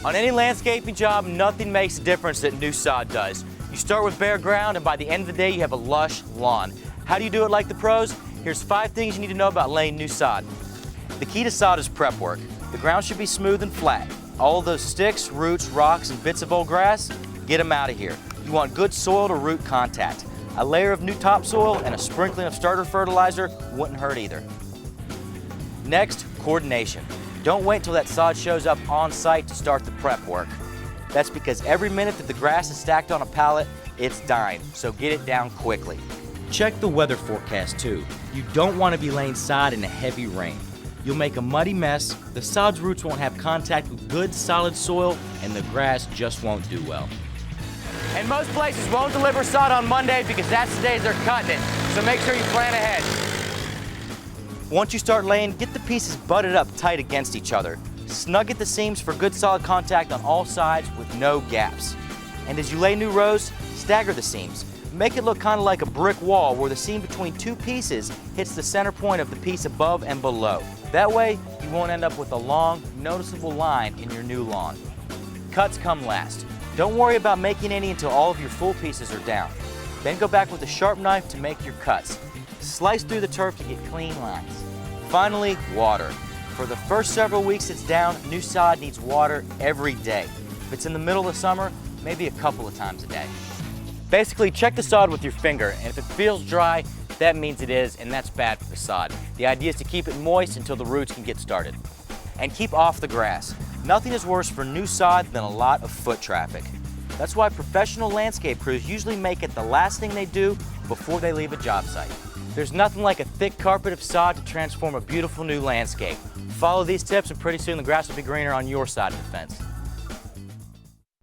On any landscaping job, nothing makes a difference that new sod does. You start with bare ground, and by the end of the day, you have a lush lawn. How do you do it like the pros? Here's 5 things you need to know about laying new sod. The key to sod is prep work. The ground should be smooth and flat. All of those sticks, roots, rocks, and bits of old grass, get them out of here. You want good soil to root contact. A layer of new topsoil and a sprinkling of starter fertilizer wouldn't hurt either. Next, coordination. Don't wait till that sod shows up on site to start the prep work. That's because every minute that the grass is stacked on a pallet, it's dying, so get it down quickly. Check the weather forecast too. You don't want to be laying sod in a heavy rain. You'll make a muddy mess, the sod's roots won't have contact with good solid soil, and the grass just won't do well. And most places won't deliver sod on Monday because that's the days they're cutting it, so make sure you plan ahead. Once you start laying, get the pieces butted up tight against each other. Snug at the seams for good solid contact on all sides with no gaps. And as you lay new rows, stagger the seams. Make it look kind of like a brick wall where the seam between 2 pieces hits the center point of the piece above and below. That way, you won't end up with a long, noticeable line in your new lawn. Cuts come last. Don't worry about making any until all of your full pieces are down. Then go back with a sharp knife to make your cuts. Slice through the turf to get clean lines. Finally, water. For the first several weeks it's down, new sod needs water every day. If it's in the middle of summer, maybe a couple of times a day. Basically, check the sod with your finger, and if it feels dry, that means it is, and that's bad for the sod. The idea is to keep it moist until the roots can get started. And keep off the grass. Nothing is worse for new sod than a lot of foot traffic. That's why professional landscape crews usually make it the last thing they do before they leave a job site. There's nothing like a thick carpet of sod to transform a beautiful new landscape. Follow these tips and pretty soon the grass will be greener on your side of the fence.